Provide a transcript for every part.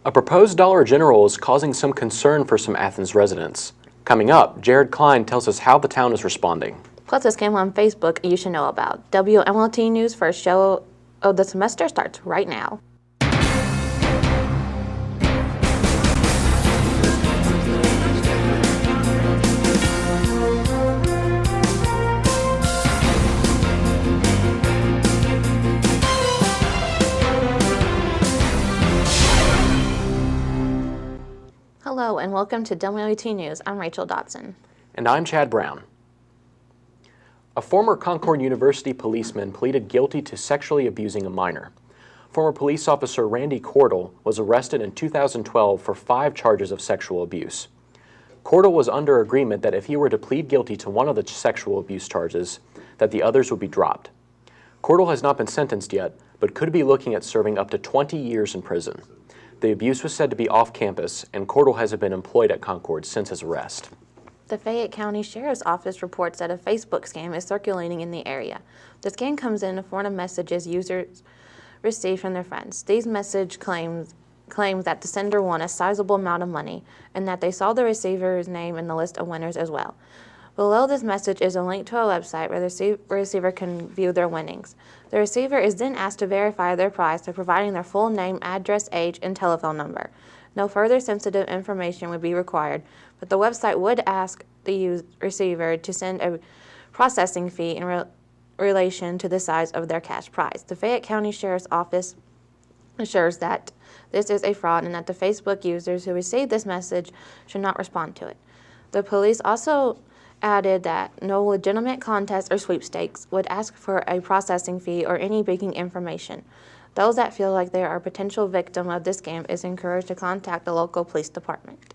A proposed Dollar General is causing some concern for some Athens residents. Coming up, Jared Klein tells us how the town is responding. Plus, this came on Facebook you should know about. Wmlt News first show of the semester starts right now. Hello and welcome to WMLT News. I'm Rachel Dotson. And I'm Chad Brown. A former Concord University policeman pleaded guilty to sexually abusing a minor. Former police officer Randy Cordell was arrested in 2012 for 5 charges of sexual abuse. Cordell was under agreement that if he were to plead guilty to one of the sexual abuse charges, that the others would be dropped. Cordell has not been sentenced yet, but could be looking at serving up to 20 years in prison. The abuse was said to be off campus, and Cordell hasn't been employed at Concord since his arrest. The Fayette County Sheriff's Office reports that a Facebook scam is circulating in the area. The scam comes in the form of messages users receive from their friends. These messages claims that the sender won a sizable amount of money and that they saw the receiver's name in the list of winners as well. Below this message is a link to a website where the receiver can view their winnings. The receiver is then asked to verify their prize by providing their full name, address, age, and telephone number. No further sensitive information would be required, but the website would ask the receiver to send a processing fee in relation to the size of their cash prize. The Fayette County Sheriff's Office assures that this is a fraud and that the Facebook users who receive this message should not respond to it. The police also added that no legitimate contest or sweepstakes would ask for a processing fee or any banking information. Those that feel like they are a potential victim of this scam is encouraged to contact the local police department.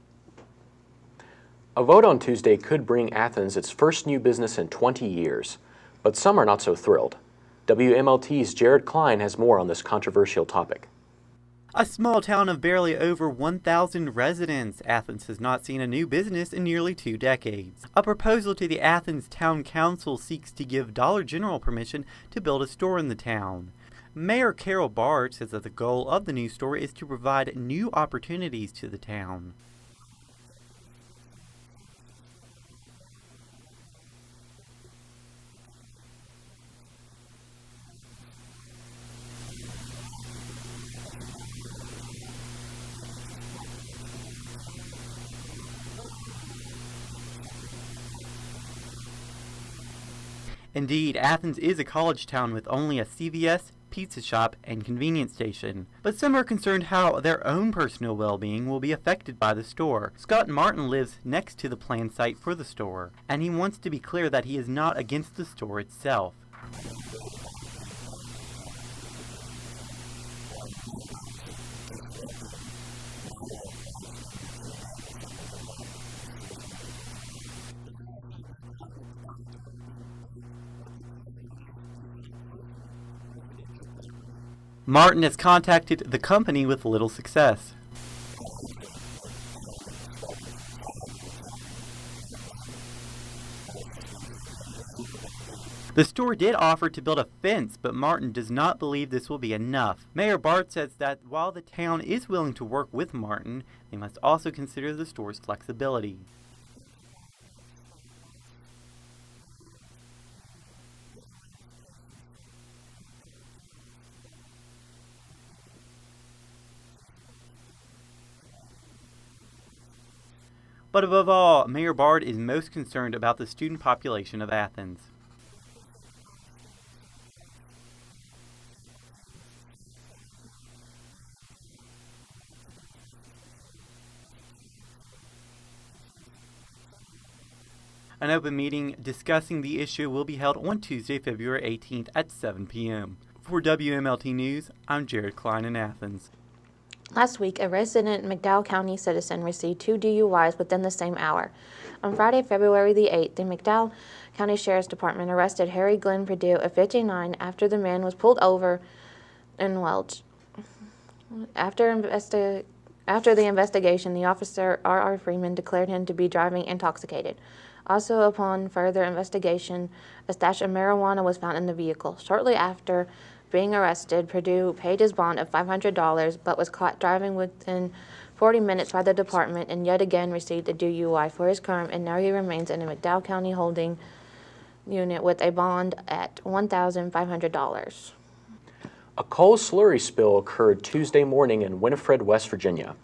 A vote on Tuesday could bring Athens its first new business in 20 years, but some are not so thrilled. WMLT's Jared Klein has more on this controversial topic. A small town of barely over 1,000 residents, Athens has not seen a new business in nearly 2 decades. A proposal to the Athens Town Council seeks to give Dollar General permission to build a store in the town. Mayor Carol Bart says that the goal of the new store is to provide new opportunities to the town. Indeed, Athens is a college town with only a CVS, pizza shop, and convenience station. But some are concerned how their own personal well-being will be affected by the store. Scott Martin lives next to the planned site for the store, and he wants to be clear that he is not against the store itself. Martin has contacted the company with little success. The store did offer to build a fence, but Martin does not believe this will be enough. Mayor Bart says that while the town is willing to work with Martin, they must also consider the store's flexibility. But above all, Mayor Bard is most concerned about the student population of Athens. An open meeting discussing the issue will be held on Tuesday, February 18th at 7 p.m. For WMLT News, I'm Jared Klein in Athens. Last week, a resident McDowell County citizen received 2 DUIs within the same hour. On Friday, February the 8th, the McDowell County Sheriff's Department arrested Harry Glenn Perdue of 59 after the man was pulled over in Welch. After the investigation, the officer R.R. Freeman declared him to be driving intoxicated. Also, upon further investigation, a stash of marijuana was found in the vehicle. Shortly after, being arrested, Perdue paid his bond of $500 but was caught driving within 40 minutes by the department and yet again received a DUI for his crime, and now he remains in a McDowell County holding unit with a bond at $1,500. A coal slurry spill occurred Tuesday morning in Winifred, West Virginia.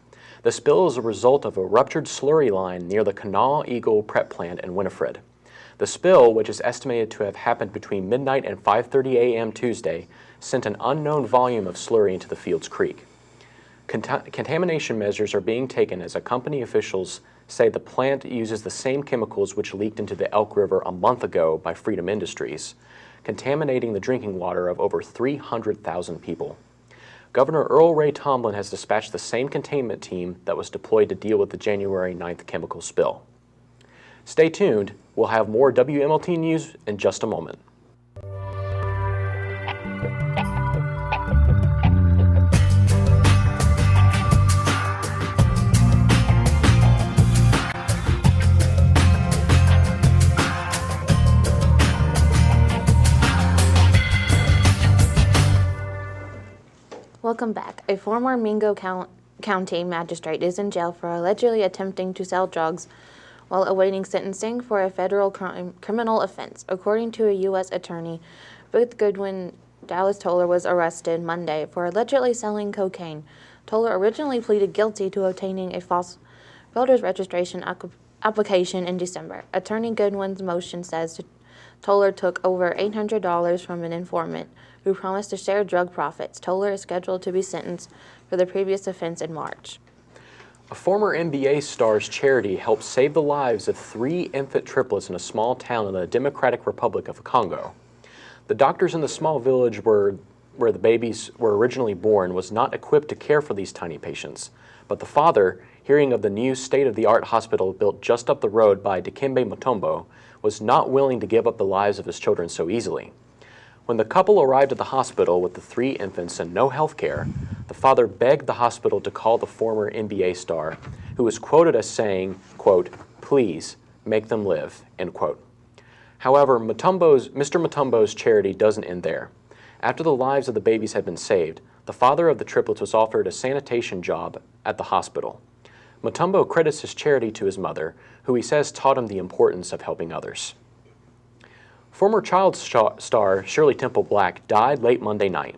The spill is a result of a ruptured slurry line near the Canal Eagle prep plant in Winifred. The spill, which is estimated to have happened between midnight and 5:30 a.m. Tuesday, sent an unknown volume of slurry into the Fields Creek. Contamination measures are being taken as company officials say the plant uses the same chemicals which leaked into the Elk River a month ago by Freedom Industries, contaminating the drinking water of over 300,000 people. Governor Earl Ray Tomblin has dispatched the same containment team that was deployed to deal with the January 9th chemical spill. Stay tuned. We'll have more WMLT news in just a moment. Welcome back. A former Mingo County magistrate is in jail for allegedly attempting to sell drugs while awaiting sentencing for a federal criminal offense. According to a U.S. attorney, Ruth Goodwin Dallas Toller was arrested Monday for allegedly selling cocaine. Toller originally pleaded guilty to obtaining a false voter's registration application in December. Attorney Goodwin's motion says Toller took over $800 from an informant who promised to share drug profits. Toller is scheduled to be sentenced for the previous offense in March. A former NBA star's charity helped save the lives of 3 infant triplets in a small town in the Democratic Republic of Congo. The doctors in the small village where the babies were originally born was not equipped to care for these tiny patients, but the father, hearing of the new state-of-the-art hospital built just up the road by Dikembe Mutombo, was not willing to give up the lives of his children so easily. When the couple arrived at the hospital with the 3 infants and no health care, the father begged the hospital to call the former NBA star, who was quoted as saying, quote, "Please, make them live," end quote. However, Mr. Mutombo's charity doesn't end there. After the lives of the babies had been saved, the father of the triplets was offered a sanitation job at the hospital. Mutombo credits his charity to his mother, who he says taught him the importance of helping others. Former child star Shirley Temple Black died late Monday night.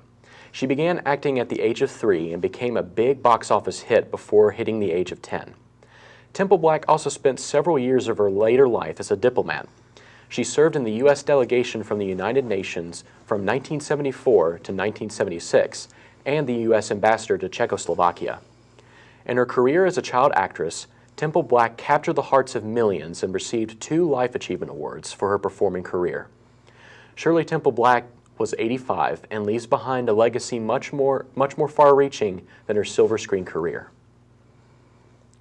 She began acting at the age of 3 and became a big box office hit before hitting the age of 10. Temple Black also spent several years of her later life as a diplomat. She served in the U.S. delegation from the United Nations from 1974 to 1976 and the U.S. ambassador to Czechoslovakia. In her career as a child actress, Temple Black captured the hearts of millions and received 2 Life Achievement Awards for her performing career. Shirley Temple Black was 85 and leaves behind a legacy much more far-reaching than her silver screen career.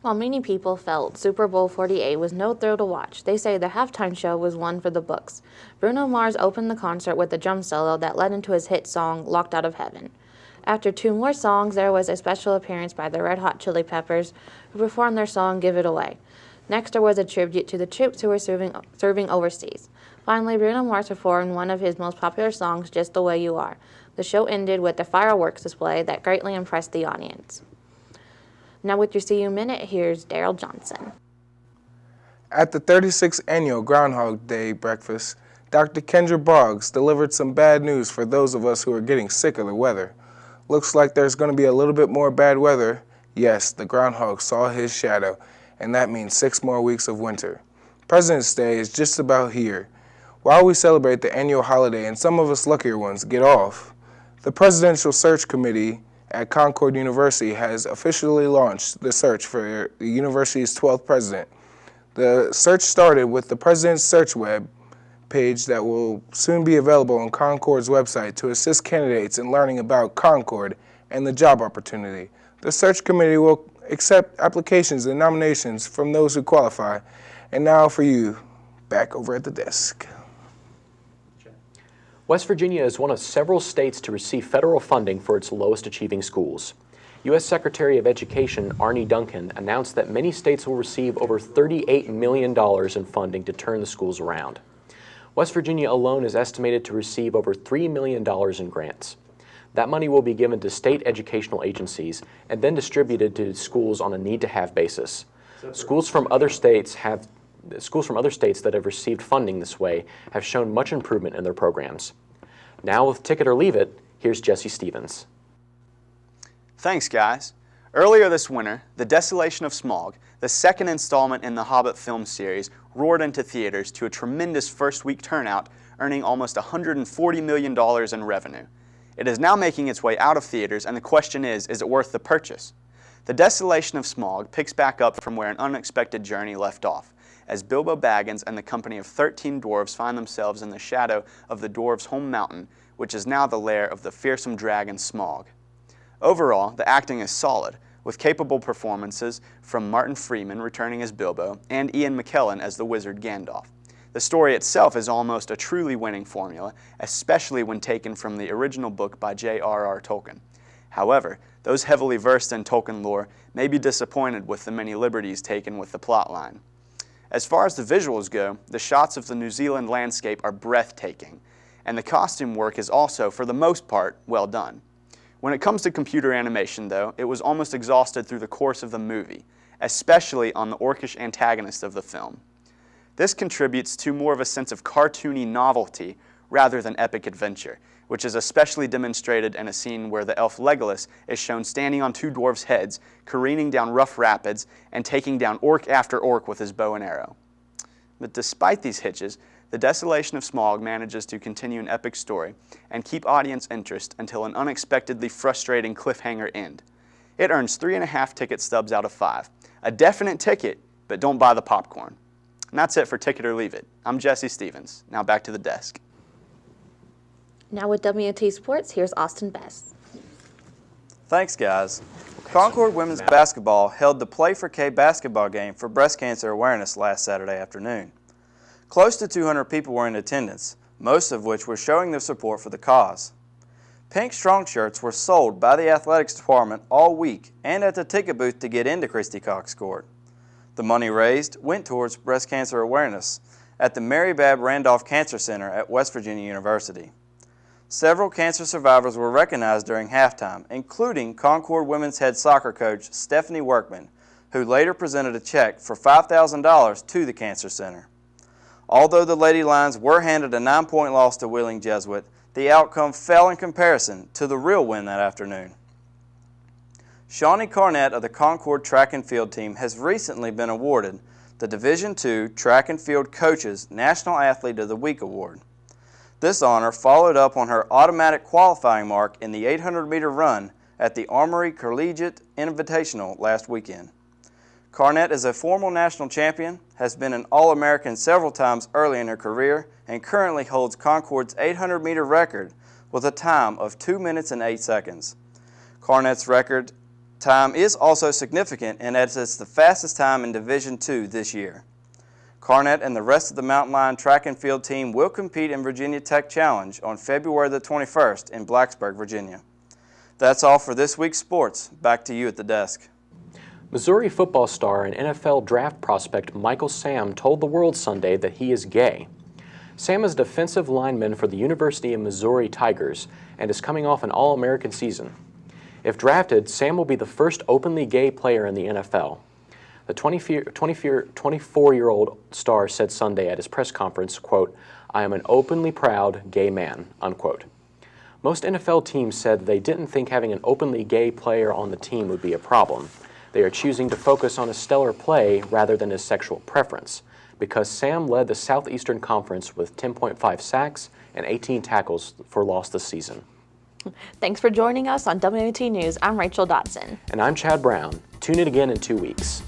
While many people felt Super Bowl 48 was no thrill to watch, they say the halftime show was one for the books. Bruno Mars opened the concert with a drum solo that led into his hit song, Locked Out of Heaven. After 2 more songs, there was a special appearance by the Red Hot Chili Peppers, who performed their song, Give It Away. Next, there was a tribute to the troops who were serving overseas. Finally, Bruno Mars performed one of his most popular songs, Just the Way You Are. The show ended with a fireworks display that greatly impressed the audience. Now with your CU Minute, here's Daryl Johnson. At the 36th Annual Groundhog Day breakfast, Dr. Kendra Boggs delivered some bad news for those of us who are getting sick of the weather. Looks like there's going to be a little bit more bad weather. Yes, the groundhog saw his shadow, and that means 6 more weeks of winter. President's Day is just about here. While we celebrate the annual holiday and some of us luckier ones get off, the Presidential Search Committee at Concord University has officially launched the search for the university's 12th president. The search started with the President's Search web page that will soon be available on Concord's website to assist candidates in learning about Concord and the job opportunity. The search committee will accept applications and nominations from those who qualify. And now for you, back over at the desk. West Virginia is one of several states to receive federal funding for its lowest achieving schools. U.S. Secretary of Education Arne Duncan announced that many states will receive over $38 million in funding to turn the schools around. West Virginia alone is estimated to receive over $3 million in grants. That money will be given to state educational agencies and then distributed to schools on a need-to-have basis. Schools from other states that have received funding this way have shown much improvement in their programs. Now with Ticket or Leave It, here's Jesse Stevens. Thanks, guys. Earlier this winter, The Desolation of Smaug, the second installment in the Hobbit film series, roared into theaters to a tremendous first-week turnout, earning almost $140 million in revenue. It is now making its way out of theaters, and the question is it worth the purchase? The Desolation of Smaug picks back up from where an unexpected journey left off, as Bilbo Baggins and the company of 13 dwarves find themselves in the shadow of the dwarves' home mountain, which is now the lair of the fearsome dragon Smaug. Overall, the acting is solid, with capable performances from Martin Freeman returning as Bilbo and Ian McKellen as the wizard Gandalf. The story itself is almost a truly winning formula, especially when taken from the original book by J.R.R. Tolkien. However, those heavily versed in Tolkien lore may be disappointed with the many liberties taken with the plotline. As far as the visuals go, the shots of the New Zealand landscape are breathtaking, and the costume work is also, for the most part, well done. When it comes to computer animation, though, it was almost exhausted through the course of the movie, especially on the orcish antagonist of the film. This contributes to more of a sense of cartoony novelty rather than epic adventure, which is especially demonstrated in a scene where the elf Legolas is shown standing on two dwarves' heads, careening down rough rapids, and taking down orc after orc with his bow and arrow. But despite these hitches, The Desolation of Smaug manages to continue an epic story and keep audience interest until an unexpectedly frustrating cliffhanger end. It earns 3.5 ticket stubs out of 5. A definite ticket, but don't buy the popcorn. And that's it for Ticket or Leave It. I'm Jesse Stevens. Now back to the desk. Now with Wmlt Sports, here's Austin Best. Thanks, guys. Concord Women's Basketball held the Play for K basketball game for breast cancer awareness last Saturday afternoon. Close to 200 people were in attendance, most of which were showing their support for the cause. Pink strong shirts were sold by the athletics department all week and at the ticket booth to get into Christy Cox Court. The money raised went towards breast cancer awareness at the Mary Bab Randolph Cancer Center at West Virginia University. Several cancer survivors were recognized during halftime, including Concord women's head soccer coach Stephanie Workman, who later presented a check for $5,000 to the Cancer Center. Although the Lady Lions were handed a 9-point loss to Wheeling Jesuit, the outcome fell in comparison to the real win that afternoon. Shawnee Carnett of the Concord track and field team has recently been awarded the Division II Track and Field Coaches National Athlete of the Week Award. This honor followed up on her automatic qualifying mark in the 800-meter run at the Armory Collegiate Invitational last weekend. Carnett is a former national champion, has been an All-American several times early in her career, and currently holds Concord's 800-meter record with a time of 2 minutes and 8 seconds. Carnett's record time is also significant in that it's the fastest time in Division II this year. Carnett and the rest of the Mountain Lion track and field team will compete in Virginia Tech Challenge on February the 21st in Blacksburg, Virginia. That's all for this week's sports. Back to you at the desk. Missouri football star and NFL draft prospect Michael Sam told the World Sunday that he is gay. Sam is a defensive lineman for the University of Missouri Tigers and is coming off an All-American season. If drafted, Sam will be the first openly gay player in the NFL. The 24-year-old star said Sunday at his press conference, quote, "I am an openly proud gay man," unquote. Most NFL teams said they didn't think having an openly gay player on the team would be a problem. They are choosing to focus on his stellar play rather than his sexual preference, because Sam led the Southeastern Conference with 10.5 sacks and 18 tackles for loss this season. Thanks for joining us on WMT News. I'm Rachel Dotson. And I'm Chad Brown. Tune in again in 2 weeks.